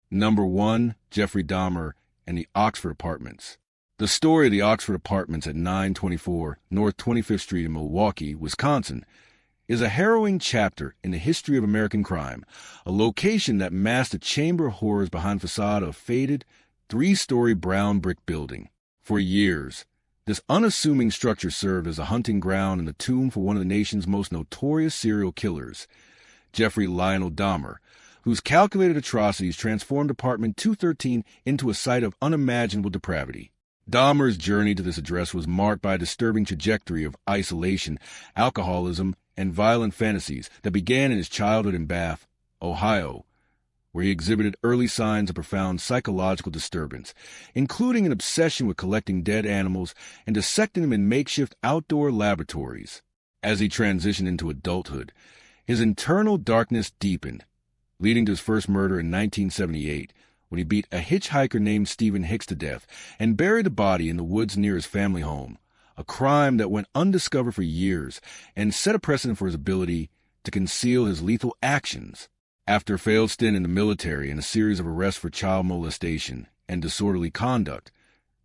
Number 1. Jeffrey Dahmer and the Oxford Apartments. The story of the Oxford Apartments at 924 North 25th Street in Milwaukee, Wisconsin, is a harrowing chapter in the history of American crime, a location that masked a chamber of horrors behind a facade of a faded, three-story brown brick building. For years, this unassuming structure served as a hunting ground and the tomb for one of the nation's most notorious serial killers, Jeffrey Lionel Dahmer, whose calculated atrocities transformed Apartment 213 into a site of unimaginable depravity. Dahmer's journey to this address was marked by a disturbing trajectory of isolation, alcoholism, and violent fantasies that began in his childhood in Bath, Ohio, where he exhibited early signs of profound psychological disturbance, including an obsession with collecting dead animals and dissecting them in makeshift outdoor laboratories. As he transitioned into adulthood, his internal darkness deepened, leading to his first murder in 1978, when he beat a hitchhiker named Stephen Hicks to death and buried the body in the woods near his family home, a crime that went undiscovered for years and set a precedent for his ability to conceal his lethal actions. After a failed stint in the military and a series of arrests for child molestation and disorderly conduct,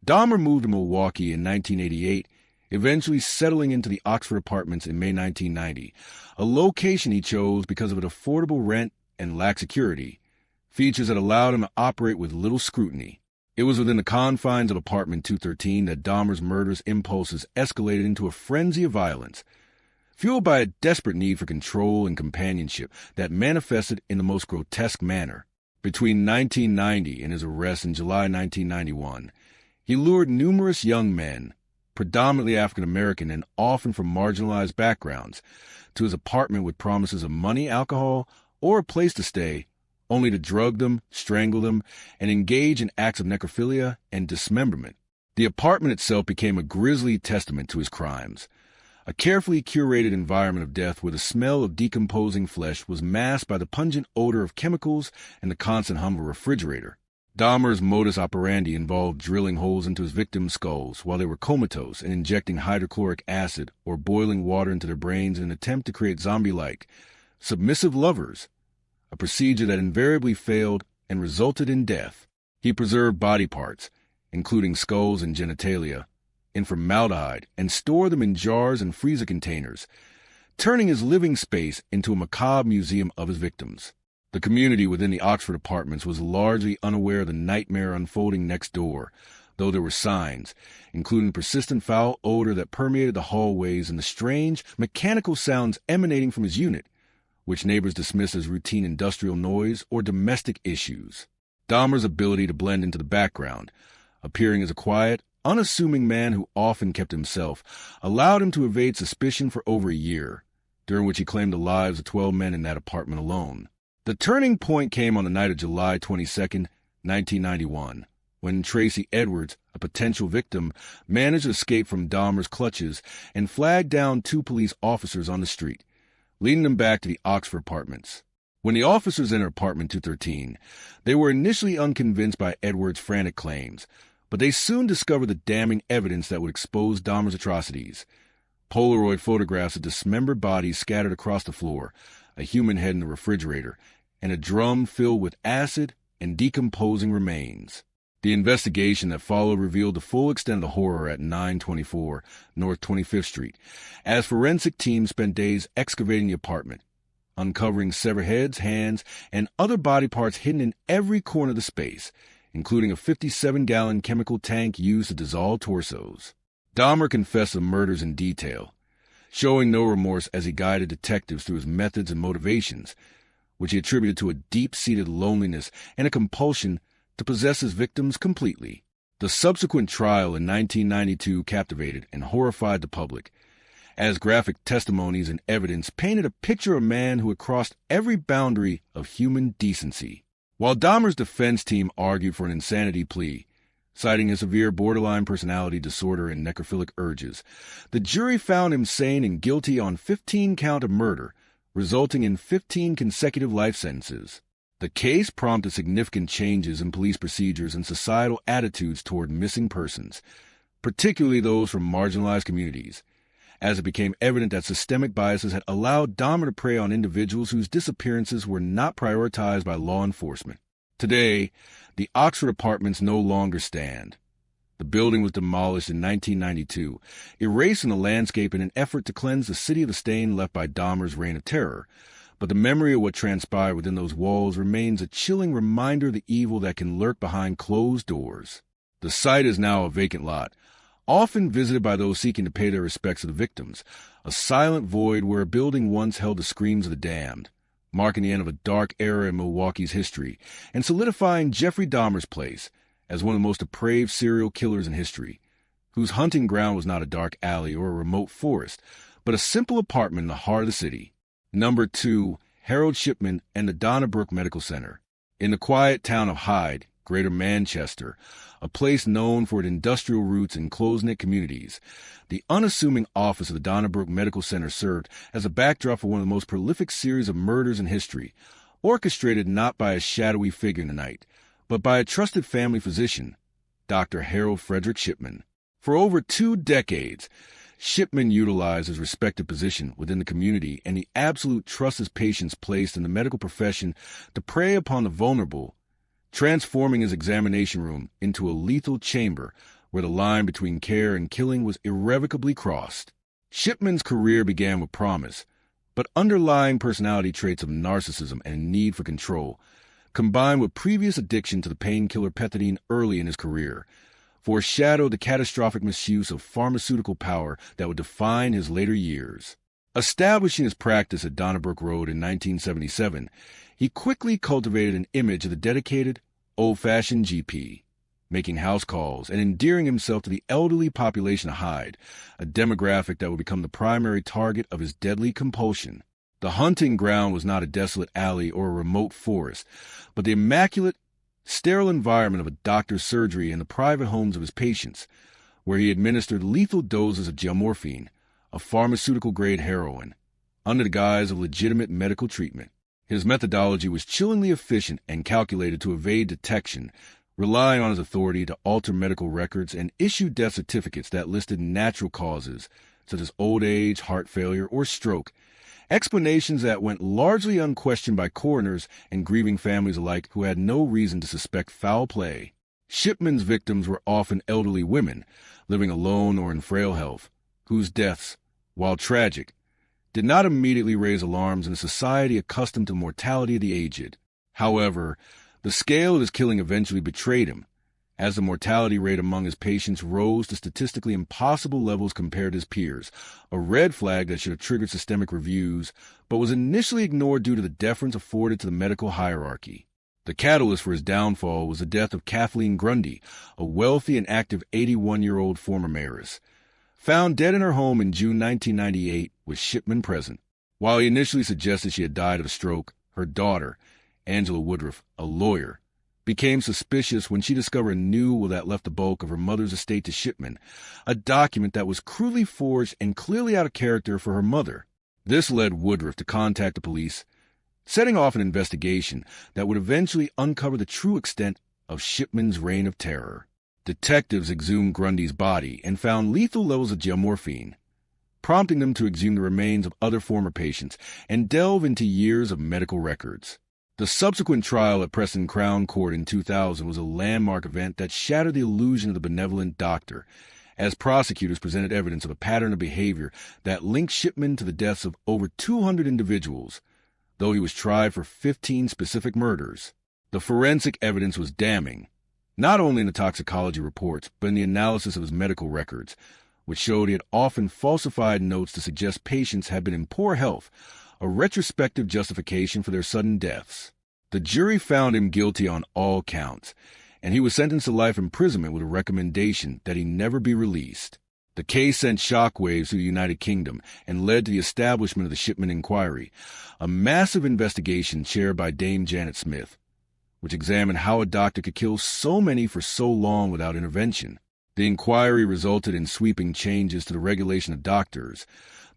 Dahmer moved to Milwaukee in 1988, eventually settling into the Oxford Apartments in May 1990, a location he chose because of an affordable rent and lack security, features that allowed him to operate with little scrutiny. It was within the confines of Apartment 213 that Dahmer's murderous impulses escalated into a frenzy of violence, fueled by a desperate need for control and companionship that manifested in the most grotesque manner. Between 1990 and his arrest in July 1991, he lured numerous young men, predominantly African American and often from marginalized backgrounds, to his apartment with promises of money, alcohol, or a place to stay, only to drug them, strangle them, and engage in acts of necrophilia and dismemberment. The apartment itself became a grisly testament to his crimes, a carefully curated environment of death where the smell of decomposing flesh was masked by the pungent odor of chemicals and the constant hum of a refrigerator. Dahmer's modus operandi involved drilling holes into his victims' skulls while they were comatose and injecting hydrochloric acid or boiling water into their brains in an attempt to create zombie-like, submissive lovers, a procedure that invariably failed and resulted in death. He preserved body parts, including skulls and genitalia, in formaldehyde and stored them in jars and freezer containers, turning his living space into a macabre museum of his victims. The community within the Oxford Apartments was largely unaware of the nightmare unfolding next door, though there were signs, including the persistent foul odor that permeated the hallways and the strange, mechanical sounds emanating from his unit, which neighbors dismissed as routine industrial noise or domestic issues. Dahmer's ability to blend into the background, appearing as a quiet, unassuming man who often kept himself, allowed him to evade suspicion for over a year, during which he claimed the lives of 12 men in that apartment alone. The turning point came on the night of July 22, 1991, when Tracy Edwards, a potential victim, managed to escape from Dahmer's clutches and flagged down 2 police officers on the street, leading them back to the Oxford Apartments. When the officers entered Apartment 213, they were initially unconvinced by Edwards' frantic claims, but they soon discovered the damning evidence that would expose Dahmer's atrocities. Polaroid photographs of dismembered bodies scattered across the floor, a human head in the refrigerator, and a drum filled with acid and decomposing remains. The investigation that followed revealed the full extent of the horror at 924 North 25th Street, as forensic teams spent days excavating the apartment, uncovering severed heads, hands, and other body parts hidden in every corner of the space, including a 57-gallon chemical tank used to dissolve torsos. Dahmer confessed the murders in detail, showing no remorse as he guided detectives through his methods and motivations, which he attributed to a deep-seated loneliness and a compulsion to possess his victims completely. The subsequent trial in 1992 captivated and horrified the public, as graphic testimonies and evidence painted a picture of a man who had crossed every boundary of human decency. While Dahmer's defense team argued for an insanity plea, citing a severe borderline personality disorder and necrophilic urges, the jury found him sane and guilty on 15 counts of murder, resulting in 15 consecutive life sentences. The case prompted significant changes in police procedures and societal attitudes toward missing persons, particularly those from marginalized communities, as it became evident that systemic biases had allowed Dahmer to prey on individuals whose disappearances were not prioritized by law enforcement. Today, the Oxford Apartments no longer stand. The building was demolished in 1992, erasing the landscape in an effort to cleanse the city of the stain left by Dahmer's reign of terror. But the memory of what transpired within those walls remains a chilling reminder of the evil that can lurk behind closed doors. The site is now a vacant lot, often visited by those seeking to pay their respects to the victims, a silent void where a building once held the screams of the damned, marking the end of a dark era in Milwaukee's history and solidifying Jeffrey Dahmer's place as one of the most depraved serial killers in history, whose hunting ground was not a dark alley or a remote forest, but a simple apartment in the heart of the city. Number 2, Harold Shipman and the Donnybrook Medical Centre. In the quiet town of Hyde, Greater Manchester, a place known for its industrial roots and close-knit communities, the unassuming office of the Donnybrook Medical Centre served as a backdrop for one of the most prolific series of murders in history, orchestrated not by a shadowy figure in the night, but by a trusted family physician, Dr. Harold Frederick Shipman. For over 2 decades, Shipman utilized his respected position within the community and the absolute trust his patients placed in the medical profession to prey upon the vulnerable, transforming his examination room into a lethal chamber where the line between care and killing was irrevocably crossed. Shipman's career began with promise, but underlying personality traits of narcissism and a need for control, combined with previous addiction to the painkiller pethidine early in his career, foreshadowed the catastrophic misuse of pharmaceutical power that would define his later years. Establishing his practice at Donnybrook Road in 1977, he quickly cultivated an image of the dedicated, old-fashioned GP, making house calls and endearing himself to the elderly population of Hyde, a demographic that would become the primary target of his deadly compulsion. The hunting ground was not a desolate alley or a remote forest, but the immaculate, sterile environment of a doctor's surgery in the private homes of his patients, where he administered lethal doses of geomorphine, a pharmaceutical-grade heroin, under the guise of legitimate medical treatment. His methodology was chillingly efficient and calculated to evade detection, relying on his authority to alter medical records and issue death certificates that listed natural causes, such as old age, heart failure, or stroke, explanations that went largely unquestioned by coroners and grieving families alike who had no reason to suspect foul play. Shipman's victims were often elderly women, living alone or in frail health, whose deaths, while tragic, did not immediately raise alarms in a society accustomed to the mortality of the aged. However, the scale of his killing eventually betrayed him, as the mortality rate among his patients rose to statistically impossible levels compared to his peers, a red flag that should have triggered systemic reviews, but was initially ignored due to the deference afforded to the medical hierarchy. The catalyst for his downfall was the death of Kathleen Grundy, a wealthy and active 81-year-old former mayoress, found dead in her home in June 1998 with Shipman present. While he initially suggested she had died of a stroke, her daughter, Angela Woodruff, a lawyer, became suspicious when she discovered a new will that left the bulk of her mother's estate to Shipman, a document that was crudely forged and clearly out of character for her mother. This led Woodruff to contact the police, setting off an investigation that would eventually uncover the true extent of Shipman's reign of terror. Detectives exhumed Grundy's body and found lethal levels of geomorphine, prompting them to exhume the remains of other former patients and delve into years of medical records. The subsequent trial at Preston Crown Court in 2000 was a landmark event that shattered the illusion of the benevolent doctor, as prosecutors presented evidence of a pattern of behavior that linked Shipman to the deaths of over 200 individuals, though he was tried for 15 specific murders. The forensic evidence was damning, not only in the toxicology reports, but in the analysis of his medical records, which showed he had often falsified notes to suggest patients had been in poor health, a retrospective justification for their sudden deaths. The jury found him guilty on all counts, and he was sentenced to life imprisonment with a recommendation that he never be released. The case sent shockwaves through the United Kingdom and led to the establishment of the Shipman Inquiry, a massive investigation chaired by Dame Janet Smith, which examined how a doctor could kill so many for so long without intervention. The inquiry resulted in sweeping changes to the regulation of doctors,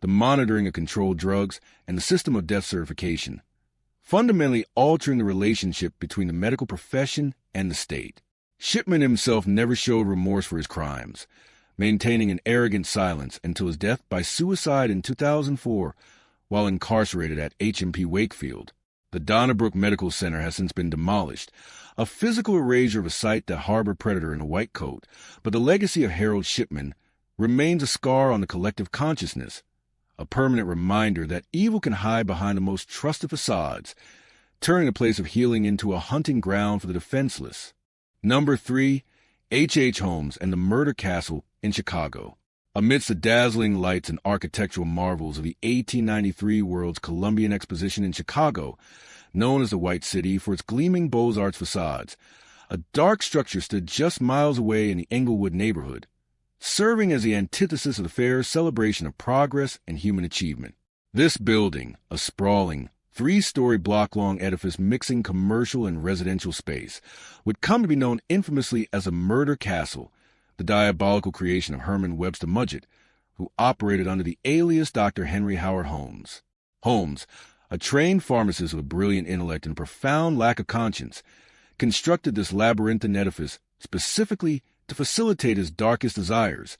the monitoring of controlled drugs, and the system of death certification, fundamentally altering the relationship between the medical profession and the state. Shipman himself never showed remorse for his crimes, maintaining an arrogant silence until his death by suicide in 2004 while incarcerated at H&P Wakefield. The Donnybrook Medical Centre has since been demolished, a physical erasure of a site that harbored a predator in a white coat, but the legacy of Harold Shipman remains a scar on the collective consciousness, a permanent reminder that evil can hide behind the most trusted facades, turning a place of healing into a hunting ground for the defenseless. Number 3, H. Holmes and the Murder Castle in Chicago. Amidst the dazzling lights and architectural marvels of the 1893 World's Colombian Exposition in Chicago, known as the White City for its gleaming Beaux-Arts facades, a dark structure stood just miles away in the Englewood neighborhood, serving as the antithesis of the fair's celebration of progress and human achievement. This building, a sprawling, 3-story block-long edifice mixing commercial and residential space, would come to be known infamously as a murder castle, the diabolical creation of Herman Webster Mudgett, who operated under the alias Dr. Henry Howard Holmes. Holmes, a trained pharmacist with a brilliant intellect and a profound lack of conscience, constructed this labyrinthine edifice specifically to facilitate his darkest desires,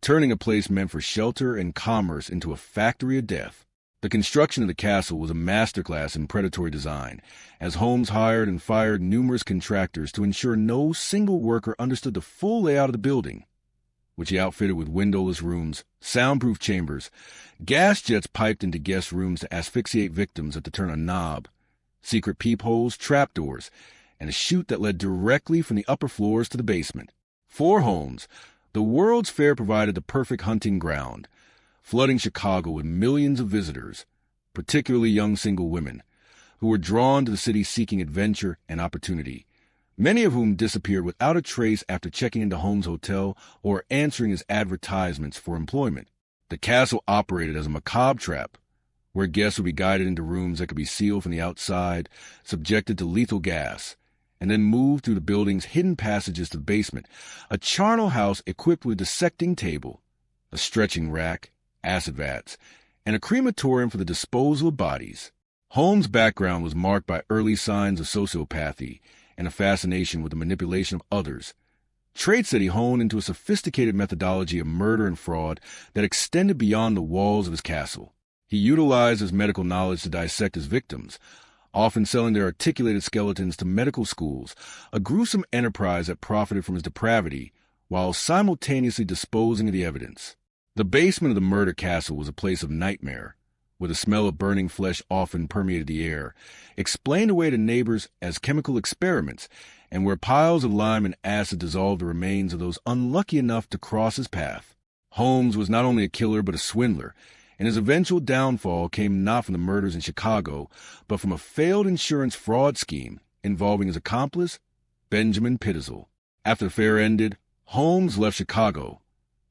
turning a place meant for shelter and commerce into a factory of death. The construction of the castle was a masterclass in predatory design, as Holmes hired and fired numerous contractors to ensure no single worker understood the full layout of the building, which he outfitted with windowless rooms, soundproof chambers, gas jets piped into guest rooms to asphyxiate victims at the turn of a knob, secret peepholes, trapdoors, and a chute that led directly from the upper floors to the basement. For Holmes, the World's Fair provided the perfect hunting ground, flooding Chicago with millions of visitors, particularly young single women, who were drawn to the city seeking adventure and opportunity, many of whom disappeared without a trace after checking into Holmes' hotel or answering his advertisements for employment. The castle operated as a macabre trap, where guests would be guided into rooms that could be sealed from the outside, subjected to lethal gas, and then moved through the building's hidden passages to the basement, a charnel house equipped with a dissecting table, a stretching rack, acid vats, and a crematorium for the disposal of bodies. Holmes' background was marked by early signs of sociopathy and a fascination with the manipulation of others, traits that he honed into a sophisticated methodology of murder and fraud that extended beyond the walls of his castle. He utilized his medical knowledge to dissect his victims, often selling their articulated skeletons to medical schools, a gruesome enterprise that profited from his depravity while simultaneously disposing of the evidence. The basement of the murder castle was a place of nightmare, where the smell of burning flesh often permeated the air, explained away to neighbors as chemical experiments, and where piles of lime and acid dissolved the remains of those unlucky enough to cross his path. Holmes was not only a killer but a swindler, and his eventual downfall came not from the murders in Chicago, but from a failed insurance fraud scheme involving his accomplice, Benjamin Pitezel. After the fair ended, Holmes left Chicago,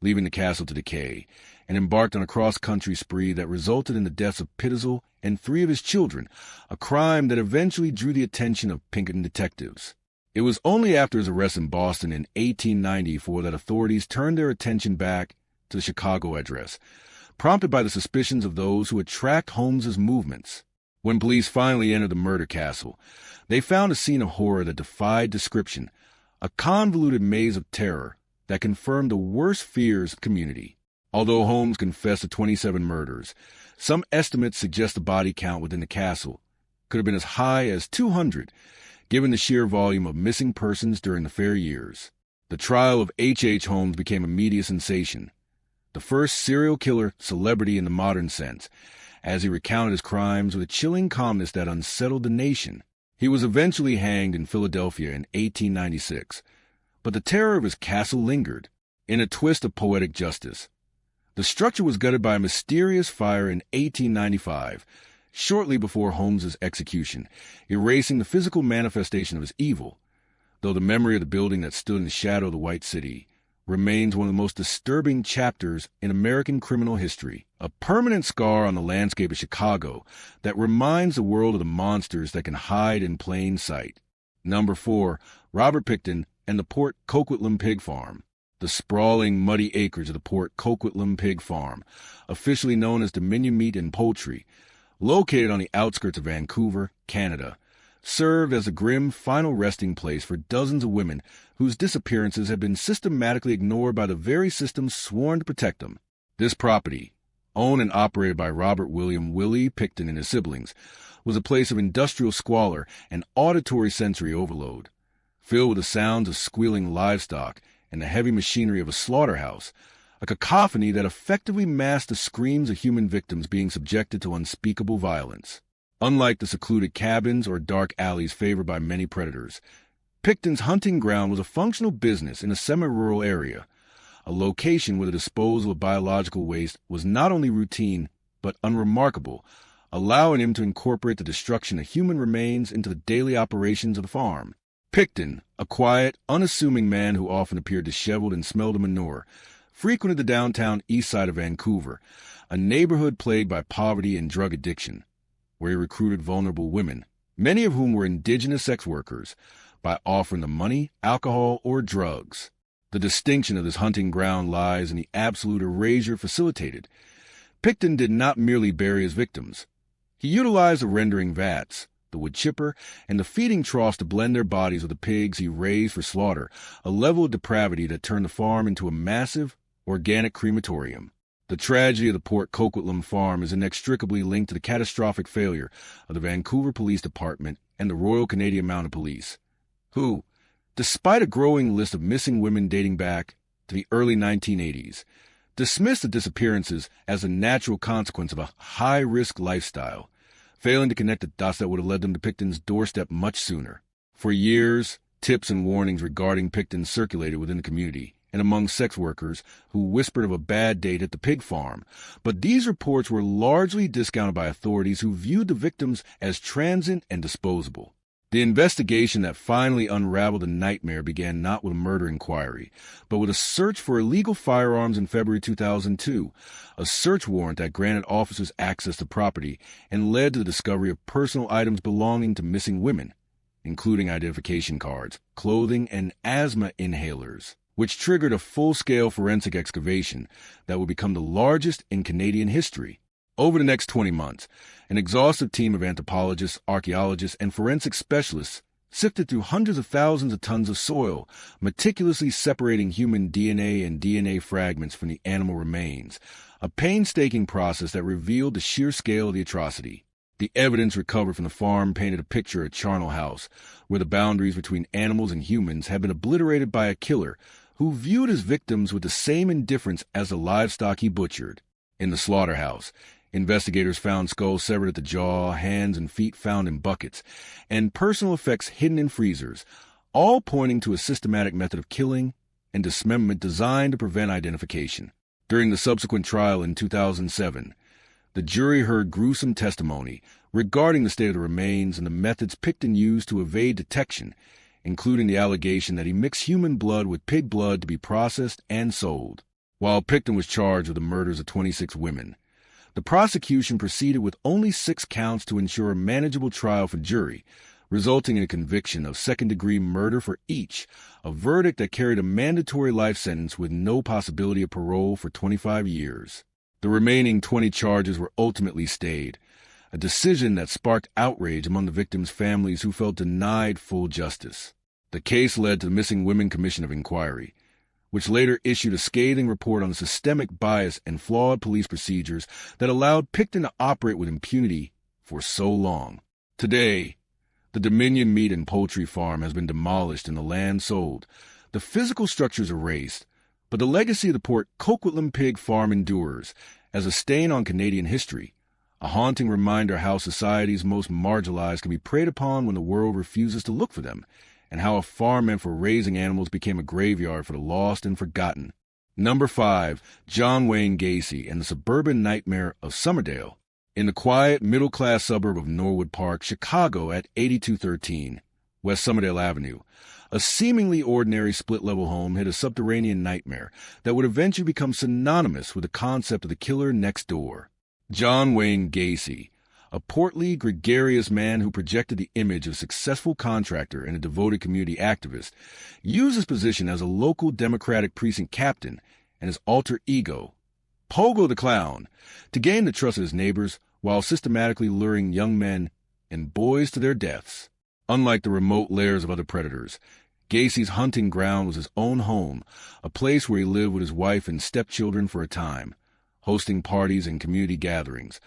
leaving the castle to decay, and embarked on a cross-country spree that resulted in the deaths of Pitezel and 3 of his children, a crime that eventually drew the attention of Pinkerton detectives. It was only after his arrest in Boston in 1894 that authorities turned their attention back to the Chicago address, prompted by the suspicions of those who had tracked Holmes's movements. When police finally entered the murder castle, they found a scene of horror that defied description, a convoluted maze of terror that confirmed the worst fears of the community. Although Holmes confessed to 27 murders, some estimates suggest the body count within the castle could have been as high as 200, given the sheer volume of missing persons during the fair years. The trial of H. Holmes became a media sensation, the first serial killer celebrity in the modern sense, as he recounted his crimes with a chilling calmness that unsettled the nation. He was eventually hanged in Philadelphia in 1896, but the terror of his castle lingered. In a twist of poetic justice, the structure was gutted by a mysterious fire in 1895, shortly before Holmes's execution, erasing the physical manifestation of his evil, though the memory of the building that stood in the shadow of the White City remains one of the most disturbing chapters in American criminal history, a permanent scar on the landscape of Chicago that reminds the world of the monsters that can hide in plain sight. Number 4, Robert Pickton and the Port Coquitlam Pig Farm. The sprawling, muddy acres of the Port Coquitlam Pig Farm, officially known as Dominion Meat and Poultry, located on the outskirts of Vancouver, Canada, served as a grim final resting place for dozens of women whose disappearances had been systematically ignored by the very systems sworn to protect them. This property, owned and operated by Robert William Willie Pickton and his siblings, was a place of industrial squalor and auditory sensory overload, filled with the sounds of squealing livestock and the heavy machinery of a slaughterhouse, a cacophony that effectively masked the screams of human victims being subjected to unspeakable violence. Unlike the secluded cabins or dark alleys favored by many predators, Pickton's hunting ground was a functional business in a semi-rural area, a location where the disposal of biological waste was not only routine but unremarkable, allowing him to incorporate the destruction of human remains into the daily operations of the farm. Pickton, a quiet, unassuming man who often appeared disheveled and smelled of manure, frequented the downtown east side of Vancouver, a neighborhood plagued by poverty and drug addiction, where he recruited vulnerable women, many of whom were indigenous sex workers, by offering them money, alcohol, or drugs. The distinction of this hunting ground lies in the absolute erasure facilitated. Pickton did not merely bury his victims. He utilized the rendering vats, the wood chipper, and the feeding troughs to blend their bodies with the pigs he raised for slaughter, a level of depravity that turned the farm into a massive, organic crematorium. The tragedy of the Port Coquitlam farm is inextricably linked to the catastrophic failure of the Vancouver Police Department and the Royal Canadian Mounted Police, who, despite a growing list of missing women dating back to the early 1980s, dismissed the disappearances as a natural consequence of a high-risk lifestyle, failing to connect the dots that would have led them to Pickton's doorstep much sooner. For years, tips and warnings regarding Pickton circulated within the community and among sex workers who whispered of a bad date at the pig farm, but these reports were largely discounted by authorities who viewed the victims as transient and disposable. The investigation that finally unraveled the nightmare began not with a murder inquiry, but with a search for illegal firearms in February 2002, a search warrant that granted officers access to property and led to the discovery of personal items belonging to missing women, including identification cards, clothing, and asthma inhalers, which triggered a full-scale forensic excavation that would become the largest in Canadian history. Over the next 20 months, an exhaustive team of anthropologists, archaeologists, and forensic specialists sifted through hundreds of thousands of tons of soil, meticulously separating human DNA and DNA fragments from the animal remains, a painstaking process that revealed the sheer scale of the atrocity. The evidence recovered from the farm painted a picture of charnel house, where the boundaries between animals and humans had been obliterated by a killer who viewed his victims with the same indifference as the livestock he butchered. In the slaughterhouse, investigators found skulls severed at the jaw, hands and feet found in buckets, and personal effects hidden in freezers, all pointing to a systematic method of killing and dismemberment designed to prevent identification. During the subsequent trial in 2007, the jury heard gruesome testimony regarding the state of the remains and the methods Pickton used to evade detection, including the allegation that he mixed human blood with pig blood to be processed and sold. While Pickton was charged with the murders of 26 women, the prosecution proceeded with only 6 counts to ensure a manageable trial for jury, resulting in a conviction of second-degree murder for each, a verdict that carried a mandatory life sentence with no possibility of parole for 25 years. The remaining 20 charges were ultimately stayed, a decision that sparked outrage among the victims' families who felt denied full justice. The case led to the Missing Women Commission of Inquiry, which later issued a scathing report on the systemic bias and flawed police procedures that allowed Pickton to operate with impunity for so long. Today, the Dominion Meat and Poultry Farm has been demolished and the land sold, the physical structures erased, but the legacy of the Port Coquitlam Pig Farm endures as a stain on Canadian history, a haunting reminder how society's most marginalized can be preyed upon when the world refuses to look for them, and how a farm meant for raising animals became a graveyard for the lost and forgotten. Number 5, John Wayne Gacy and the Suburban Nightmare of Somerdale. In the quiet, middle-class suburb of Norwood Park, Chicago at 8213 West Somerdale Avenue, a seemingly ordinary split-level home hid a subterranean nightmare that would eventually become synonymous with the concept of the killer next door. John Wayne Gacy, a portly, gregarious man who projected the image of a successful contractor and a devoted community activist, used his position as a local Democratic precinct captain and his alter ego, Pogo the Clown, to gain the trust of his neighbors while systematically luring young men and boys to their deaths. Unlike the remote lairs of other predators, Gacy's hunting ground was his own home, a place where he lived with his wife and stepchildren for a time, hosting parties and community gatherings,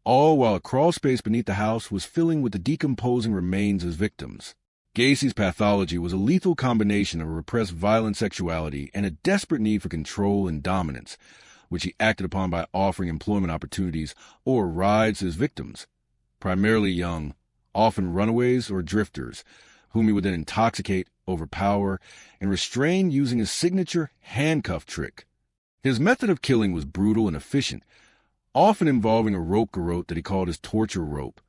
all while a crawl space beneath the house was filling with the decomposing remains of his victims. Gacy's pathology was a lethal combination of a repressed violent sexuality and a desperate need for control and dominance, which he acted upon by offering employment opportunities or rides to his victims, primarily young, often runaways or drifters, whom he would then intoxicate, overpower, and restrain using his signature handcuff trick. His method of killing was brutal and efficient, often involving a rope garrote that he called his torture rope,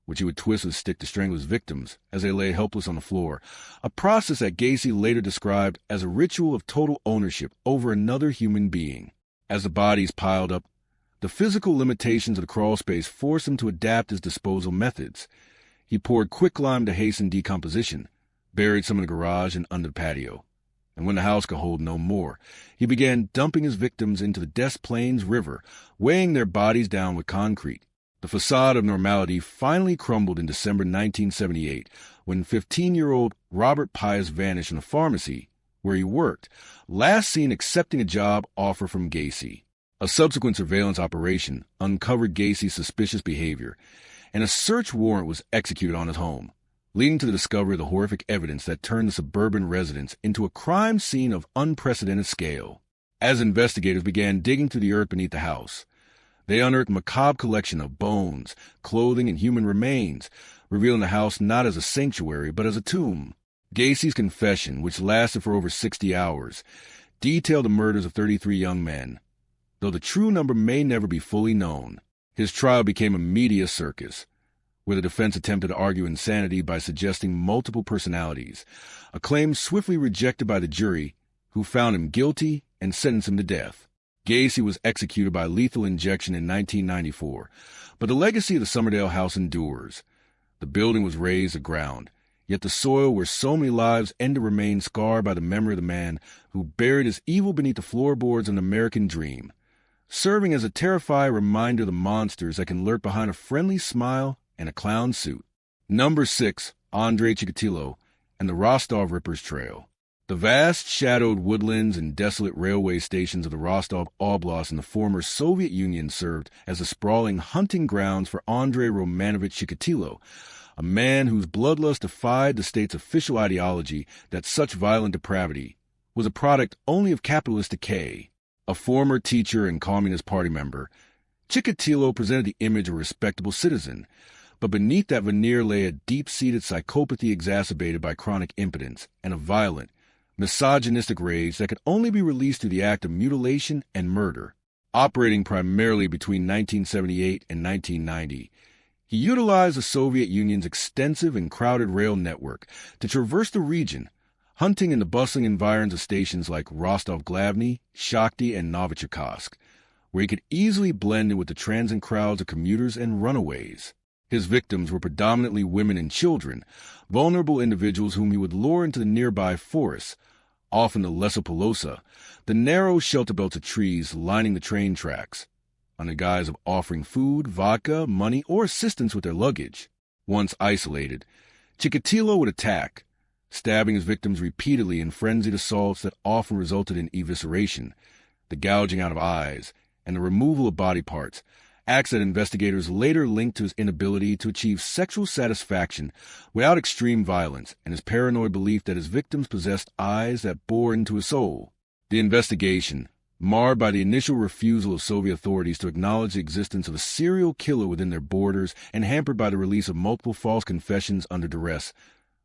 which he would twist with a stick to strangle his victims as they lay helpless on the floor, a process that Gacy later described as a ritual of total ownership over another human being. As the bodies piled up, the physical limitations of the crawl space forced him to adapt his disposal methods. He poured quicklime to hasten decomposition, buried some in the garage and under the patio, and when the house could hold no more, he began dumping his victims into the Des Plaines River, weighing their bodies down with concrete. The facade of normality finally crumbled in December 1978 when 15-year-old Robert Pickton vanished from the pharmacy where he worked, last seen accepting a job offer from Gacy. A subsequent surveillance operation uncovered Gacy's suspicious behavior, and a search warrant was executed on his home, leading to the discovery of the horrific evidence that turned the suburban residence into a crime scene of unprecedented scale. As investigators began digging through the earth beneath the house, they unearthed a macabre collection of bones, clothing, and human remains, revealing the house not as a sanctuary but as a tomb. Gacy's confession, which lasted for over 60 hours, detailed the murders of 33 young men, though the true number may never be fully known. His trial became a media circus, where the defense attempted to argue insanity by suggesting multiple personalities, a claim swiftly rejected by the jury, who found him guilty and sentenced him to death. Gacy was executed by lethal injection in 1994, but the legacy of the Somerdale house endures. The building was razed to ground, yet the soil where so many lives ended remained scarred by the memory of the man who buried his evil beneath the floorboards of an American dream, serving as a terrifying reminder of the monsters that can lurk behind a friendly smile and a clown suit. Number 6, Andrei Chikatilo and the Rostov Rippers Trail. The vast, shadowed woodlands and desolate railway stations of the Rostov Oblast in the former Soviet Union served as the sprawling hunting grounds for Andrei Romanovich Chikatilo, a man whose bloodlust defied the state's official ideology that such violent depravity was a product only of capitalist decay. A former teacher and Communist Party member, Chikatilo presented the image of a respectable citizen, but beneath that veneer lay a deep-seated psychopathy exacerbated by chronic impotence and a violent, misogynistic rage that could only be released through the act of mutilation and murder. Operating primarily between 1978 and 1990, he utilized the Soviet Union's extensive and crowded rail network to traverse the region, hunting in the bustling environs of stations like Rostov-Glavny, Shakhty, and Novichokhovsk, where he could easily blend in with the transient crowds of commuters and runaways. His victims were predominantly women and children, vulnerable individuals whom he would lure into the nearby forests, often the Lesopolosa, the narrow shelter belts of trees lining the train tracks, under guise of offering food, vodka, money, or assistance with their luggage. Once isolated, Chikatilo would attack, stabbing his victims repeatedly in frenzied assaults that often resulted in evisceration, the gouging out of eyes, and the removal of body parts, acts that investigators later linked to his inability to achieve sexual satisfaction without extreme violence and his paranoid belief that his victims possessed eyes that bore into his soul. The investigation, marred by the initial refusal of Soviet authorities to acknowledge the existence of a serial killer within their borders and hampered by the release of multiple false confessions under duress,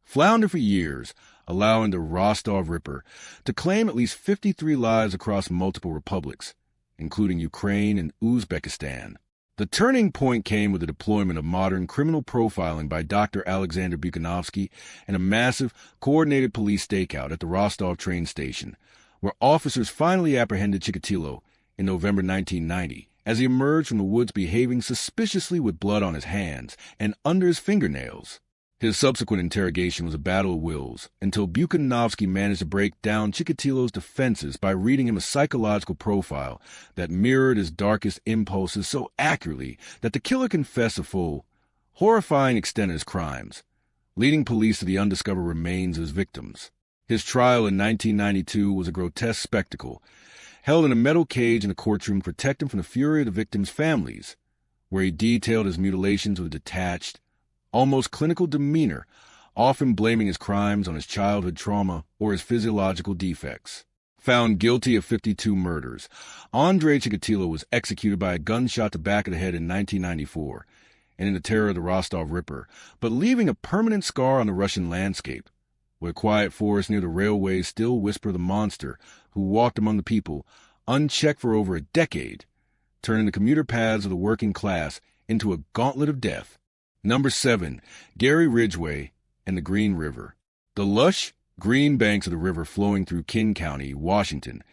floundered for years, allowing the Rostov Ripper to claim at least 53 lives across multiple republics, including Ukraine and Uzbekistan. The turning point came with the deployment of modern criminal profiling by Dr. Alexander Buchanovsky and a massive, coordinated police stakeout at the Rostov train station, where officers finally apprehended Chikatilo in November 1990 as he emerged from the woods behaving suspiciously with blood on his hands and under his fingernails. His subsequent interrogation was a battle of wills until Buchanovsky managed to break down Chikatilo's defenses by reading him a psychological profile that mirrored his darkest impulses so accurately that the killer confessed the full, horrifying extent of his crimes, leading police to the undiscovered remains of his victims. His trial in 1992 was a grotesque spectacle, held in a metal cage in a courtroom protecting from the fury of the victims' families, where he detailed his mutilations with detached, almost clinical demeanor, often blaming his crimes on his childhood trauma or his physiological defects. Found guilty of 52 murders, Andrei Chikatilo was executed by a gunshot to the back of the head in 1994, and in the terror of the Rostov Ripper, but leaving a permanent scar on the Russian landscape, where quiet forests near the railways still whisper the monster who walked among the people, unchecked for over a decade, turning the commuter paths of the working class into a gauntlet of death. Number 7. Gary Ridgway and the Green River. The lush, green banks of the river flowing through King County, Washington,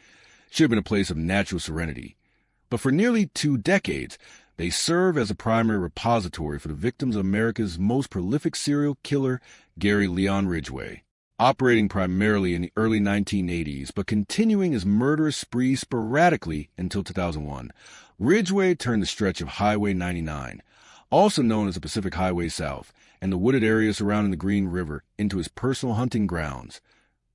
should have been a place of natural serenity. But for nearly 2 decades, they serve as a primary repository for the victims of America's most prolific serial killer, Gary Leon Ridgway. Operating primarily in the early 1980s, but continuing his murderous spree sporadically until 2001, Ridgway turned the stretch of Highway 99, also known as the Pacific Highway South, and the wooded area surrounding the Green River into his personal hunting grounds,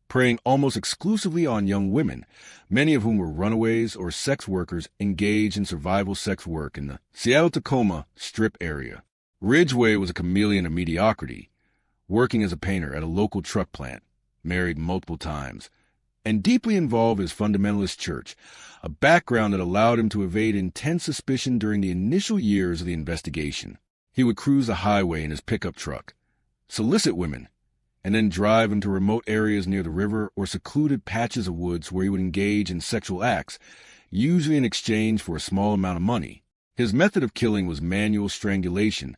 preying almost exclusively on young women, many of whom were runaways or sex workers engaged in survival sex work in the Seattle-Tacoma Strip area. Ridgway was a chameleon of mediocrity, working as a painter at a local truck plant, married multiple times, and deeply involved in his fundamentalist church, a background that allowed him to evade intense suspicion during the initial years of the investigation. He would cruise the highway in his pickup truck, solicit women, and then drive into remote areas near the river or secluded patches of woods where he would engage in sexual acts, usually in exchange for a small amount of money. His method of killing was manual strangulation,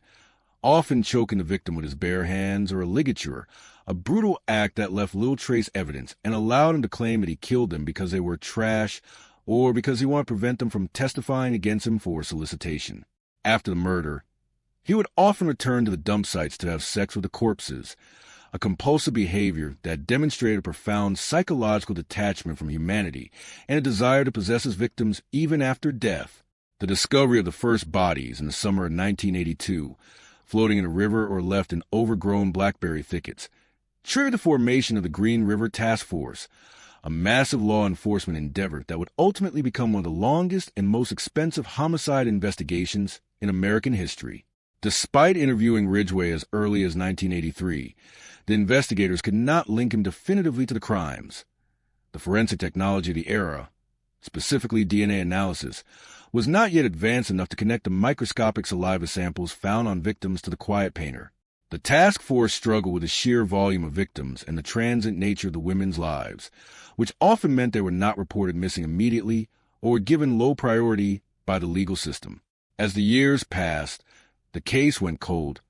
often choking the victim with his bare hands or a ligature, a brutal act that left little trace evidence and allowed him to claim that he killed them because they were trash or because he wanted to prevent them from testifying against him for solicitation. After the murder, he would often return to the dump sites to have sex with the corpses, a compulsive behavior that demonstrated a profound psychological detachment from humanity and a desire to possess his victims even after death. The discovery of the first bodies in the summer of 1982, floating in a river or left in overgrown blackberry thickets, triggered the formation of the Green River Task Force, a massive law enforcement endeavor that would ultimately become one of the longest and most expensive homicide investigations in American history. Despite interviewing Ridgway as early as 1983, the investigators could not link him definitively to the crimes. The forensic technology of the era, specifically DNA analysis, was not yet advanced enough to connect the microscopic saliva samples found on victims to the quiet painter. The task force struggled with the sheer volume of victims and the transient nature of the women's lives, which often meant they were not reported missing immediately or given low priority by the legal system. As the years passed, the case went cold,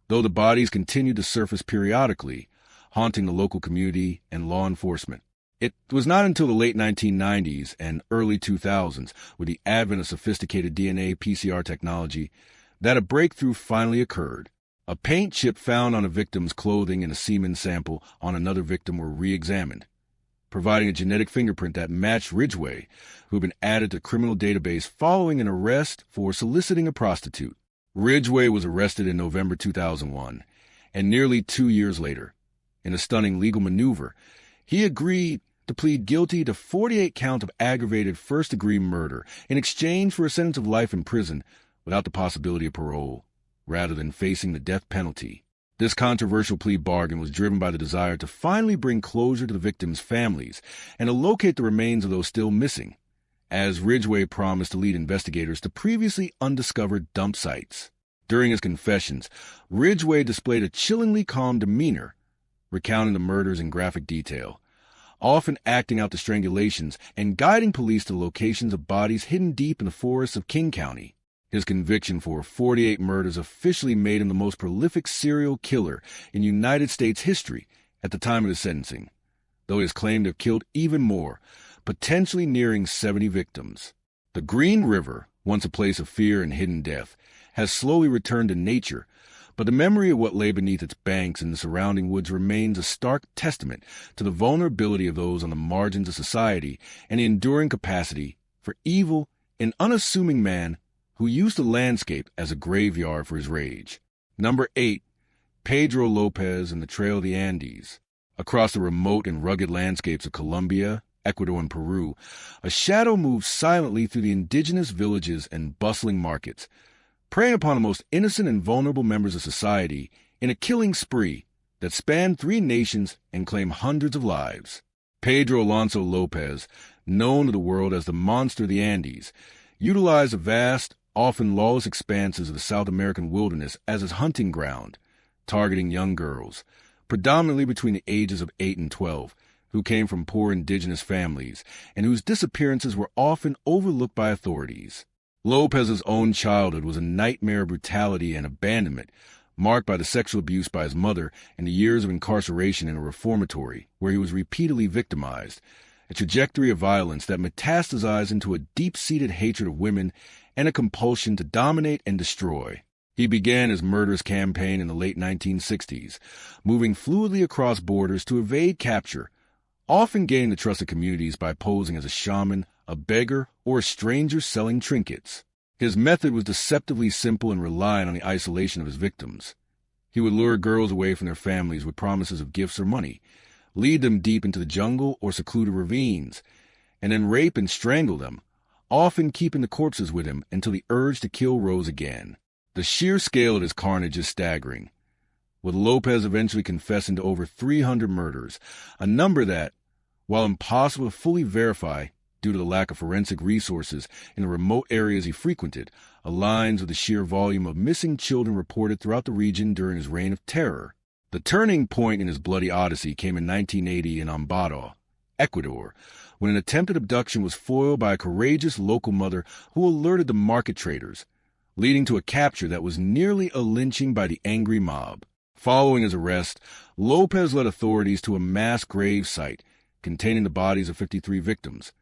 though the bodies continued to surface periodically, haunting the local community and law enforcement. It was not until the late 1990s and early 2000s, with the advent of sophisticated DNA PCR technology, that a breakthrough finally occurred. A paint chip found on a victim's clothing and a semen sample on another victim were re-examined, providing a genetic fingerprint that matched Ridgway, who had been added to the criminal database following an arrest for soliciting a prostitute. Ridgway was arrested in November 2001, and nearly 2 years later, in a stunning legal maneuver, he agreed to plead guilty to 48 counts of aggravated first-degree murder in exchange for a sentence of life in prison without the possibility of parole, rather than facing the death penalty. This controversial plea bargain was driven by the desire to finally bring closure to the victims' families and to locate the remains of those still missing, as Ridgway promised to lead investigators to previously undiscovered dump sites. During his confessions, Ridgway displayed a chillingly calm demeanor, recounting the murders in graphic detail, often acting out the strangulations and guiding police to locations of bodies hidden deep in the forests of King County. His conviction for 48 murders officially made him the most prolific serial killer in United States history at the time of his sentencing, though he has claimed to have killed even more, potentially nearing 70 victims. The Green River, once a place of fear and hidden death, has slowly returned to nature, but the memory of what lay beneath its banks and the surrounding woods remains a stark testament to the vulnerability of those on the margins of society and the enduring capacity for evil and unassuming man who used the landscape as a graveyard for his rage. Number 8. Pedro Lopez and the Trail of the Andes. Across the remote and rugged landscapes of Colombia, Ecuador, and Peru, a shadow moves silently through the indigenous villages and bustling markets, preying upon the most innocent and vulnerable members of society in a killing spree that spanned 3 nations and claimed hundreds of lives. Pedro Lopez, known to the world as the Monster of the Andes, utilized the vast, often lawless expanses of the South American wilderness as his hunting ground, targeting young girls, predominantly between the ages of 8 and 12, who came from poor indigenous families and whose disappearances were often overlooked by authorities. Lopez's own childhood was a nightmare of brutality and abandonment, marked by the sexual abuse by his mother and the years of incarceration in a reformatory, where he was repeatedly victimized, a trajectory of violence that metastasized into a deep-seated hatred of women and a compulsion to dominate and destroy. He began his murderous campaign in the late 1960s, moving fluidly across borders to evade capture, often gaining the trust of communities by posing as a shaman, a beggar, or a stranger selling trinkets. His method was deceptively simple and reliant on the isolation of his victims. He would lure girls away from their families with promises of gifts or money, lead them deep into the jungle or secluded ravines, and then rape and strangle them, often keeping the corpses with him until the urge to kill rose again. The sheer scale of his carnage is staggering, with Lopez eventually confessing to over 300 murders, a number that, while impossible to fully verify due to the lack of forensic resources in the remote areas he frequented, aligns with the sheer volume of missing children reported throughout the region during his reign of terror. The turning point in his bloody odyssey came in 1980 in Ambato, Ecuador, when an attempted abduction was foiled by a courageous local mother who alerted the market traders, leading to a capture that was nearly a lynching by the angry mob. Following his arrest, Lopez led authorities to a mass grave site containing the bodies of 53 victims,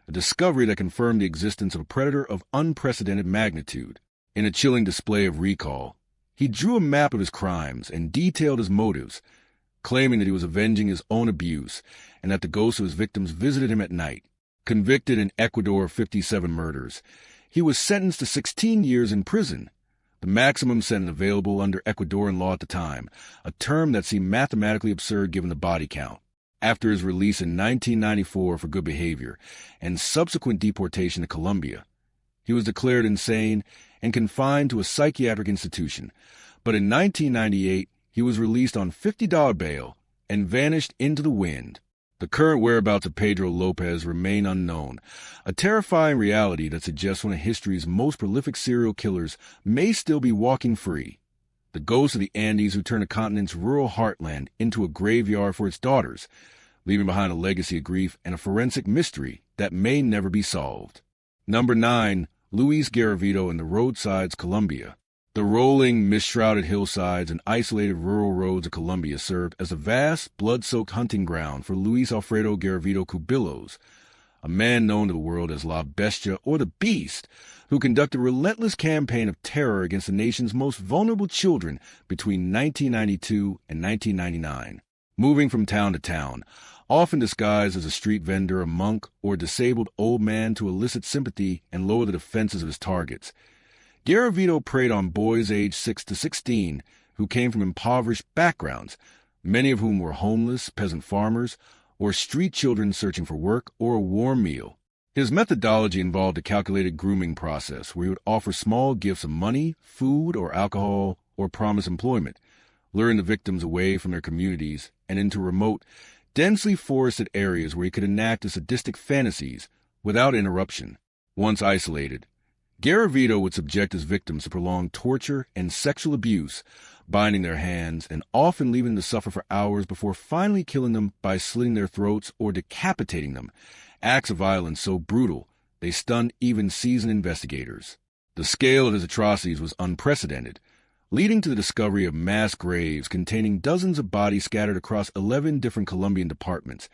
a discovery that confirmed the existence of a predator of unprecedented magnitude. In a chilling display of recall, he drew a map of his crimes and detailed his motives, claiming that he was avenging his own abuse and that the ghosts of his victims visited him at night. Convicted in Ecuador of 57 murders, he was sentenced to 16 years in prison, the maximum sentence available under Ecuadorian law at the time, a term that seemed mathematically absurd given the body count. After his release in 1994 for good behavior and subsequent deportation to Colombia, he was declared insane and confined to a psychiatric institution, but in 1998 he was released on $50 bail and vanished into the wind. The current whereabouts of Pedro Lopez remain unknown, a terrifying reality that suggests one of history's most prolific serial killers may still be walking free. The ghost of the Andes who turned a continent's rural heartland into a graveyard for its daughters, leaving behind a legacy of grief and a forensic mystery that may never be solved. Number 9. Luis Garavito and the Roadsides, Colombia. The rolling, mist-shrouded hillsides and isolated rural roads of Colombia served as a vast, blood-soaked hunting ground for Luis Alfredo Garavito Cubillos, a man known to the world as La Bestia or the Beast, who conducted a relentless campaign of terror against the nation's most vulnerable children between 1992 and 1999. Moving from town to town, often disguised as a street vendor, a monk, or a disabled old man to elicit sympathy and lower the defenses of his targets, Garavito preyed on boys aged 6 to 16 who came from impoverished backgrounds, many of whom were homeless, peasant farmers, or street children searching for work or a warm meal. His methodology involved a calculated grooming process where he would offer small gifts of money, food, or alcohol, or promise employment, luring the victims away from their communities and into remote, densely forested areas where he could enact his sadistic fantasies without interruption. Once isolated, Garavito would subject his victims to prolonged torture and sexual abuse, binding their hands and often leaving them to suffer for hours before finally killing them by slitting their throats or decapitating them, acts of violence so brutal they stunned even seasoned investigators. The scale of his atrocities was unprecedented, leading to the discovery of mass graves containing dozens of bodies scattered across 11 different Colombian departments,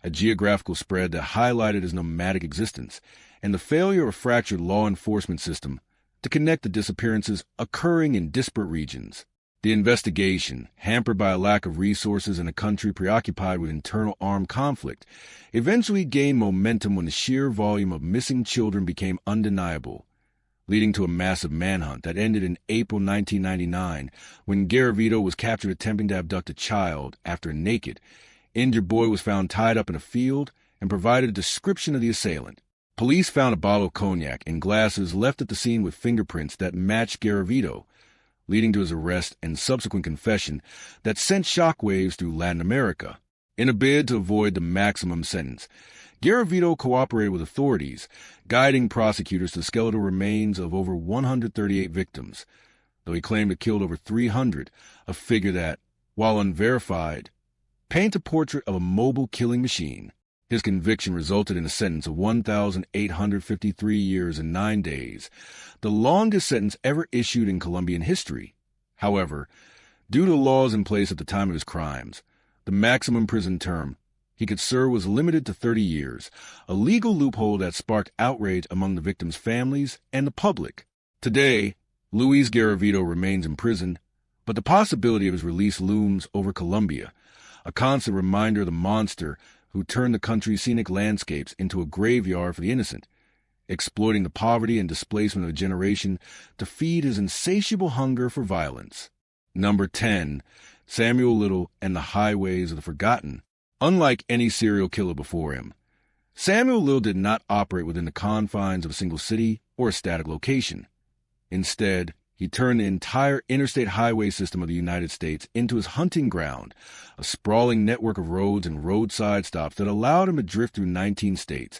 a geographical spread that highlighted his nomadic existence, and the failure of a fractured law enforcement system to connect the disappearances occurring in disparate regions. The investigation, hampered by a lack of resources in a country preoccupied with internal armed conflict, eventually gained momentum when the sheer volume of missing children became undeniable, leading to a massive manhunt that ended in April 1999 when Garavito was captured attempting to abduct a child after a naked, injured boy was found tied up in a field and provided a description of the assailant. Police found a bottle of cognac and glasses left at the scene with fingerprints that matched Garavito, leading to his arrest and subsequent confession that sent shockwaves through Latin America. In a bid to avoid the maximum sentence, Garavito cooperated with authorities, guiding prosecutors to skeletal remains of over 138 victims, though he claimed to killed over 300, a figure that, while unverified, paints a portrait of a mobile killing machine. His conviction resulted in a sentence of 1,853 years and 9 days, the longest sentence ever issued in Colombian history. However, due to the laws in place at the time of his crimes, the maximum prison term he could serve was limited to 30 years, a legal loophole that sparked outrage among the victims' families and the public. Today, Luis Garavito remains in prison, but the possibility of his release looms over Colombia, a constant reminder of the monster who turned the country's scenic landscapes into a graveyard for the innocent, exploiting the poverty and displacement of a generation to feed his insatiable hunger for violence. Number 10. Samuel Little and the Highways of the Forgotten. Unlike any serial killer before him, Samuel Little did not operate within the confines of a single city or a static location. Instead, he turned the entire interstate highway system of the United States into his hunting ground, a sprawling network of roads and roadside stops that allowed him to drift through 19 states,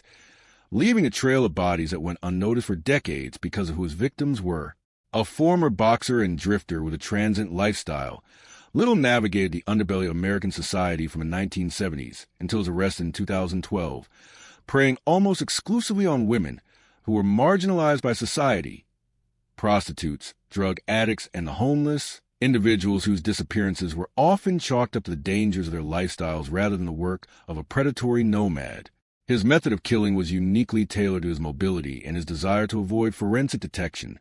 leaving a trail of bodies that went unnoticed for decades because of who his victims were. A former boxer and drifter with a transient lifestyle, Little navigated the underbelly of American society from the 1970s until his arrest in 2012, preying almost exclusively on women who were marginalized by society. Prostitutes, drug addicts, and the homeless, individuals whose disappearances were often chalked up to the dangers of their lifestyles rather than the work of a predatory nomad. His method of killing was uniquely tailored to his mobility and his desire to avoid forensic detection.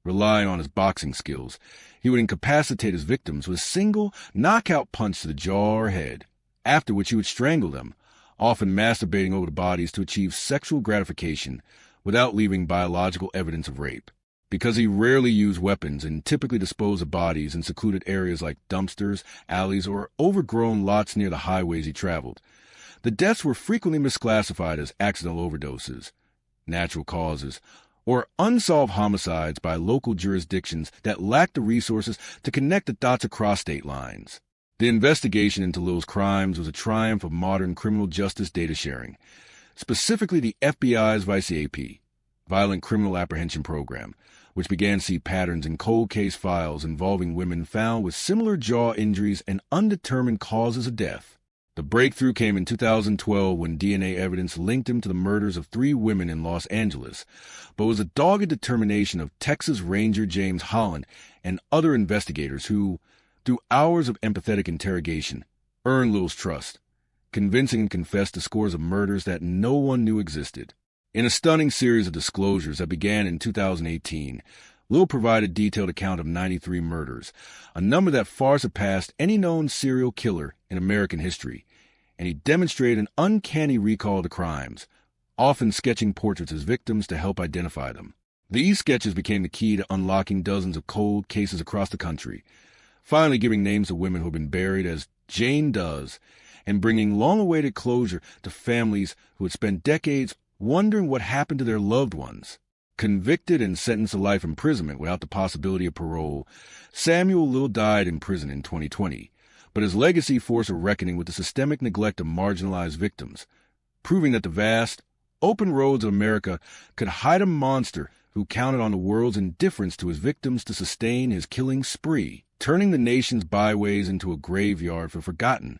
Relying on his boxing skills, he would incapacitate his victims with a single knockout punch to the jaw or head, after which he would strangle them, often masturbating over the bodies to achieve sexual gratification without leaving biological evidence of rape. Because he rarely used weapons and typically disposed of bodies in secluded areas like dumpsters, alleys, or overgrown lots near the highways he traveled, the deaths were frequently misclassified as accidental overdoses, natural causes, or unsolved homicides by local jurisdictions that lacked the resources to connect the dots across state lines. The investigation into Little's crimes was a triumph of modern criminal justice data sharing, specifically the FBI's VICAP, Violent Criminal Apprehension Program, which began to see patterns in cold case files involving women found with similar jaw injuries and undetermined causes of death. The breakthrough came in 2012 when DNA evidence linked him to the murders of 3 women in Los Angeles, but it was a dogged determination of Texas Ranger James Holland and other investigators who, through hours of empathetic interrogation, earned Little's trust, convincing him to confess to scores of murders that no one knew existed. In a stunning series of disclosures that began in 2018, Little provided a detailed account of 93 murders, a number that far surpassed any known serial killer in American history, and he demonstrated an uncanny recall of the crimes, often sketching portraits of his victims to help identify them. These sketches became the key to unlocking dozens of cold cases across the country, finally giving names to women who had been buried as Jane Does, and bringing long-awaited closure to families who had spent decades wondering what happened to their loved ones. Convicted and sentenced to life imprisonment without the possibility of parole, Samuel Little died in prison in 2020, but his legacy forced a reckoning with the systemic neglect of marginalized victims, proving that the vast, open roads of America could hide a monster who counted on the world's indifference to his victims to sustain his killing spree, turning the nation's byways into a graveyard for forgotten,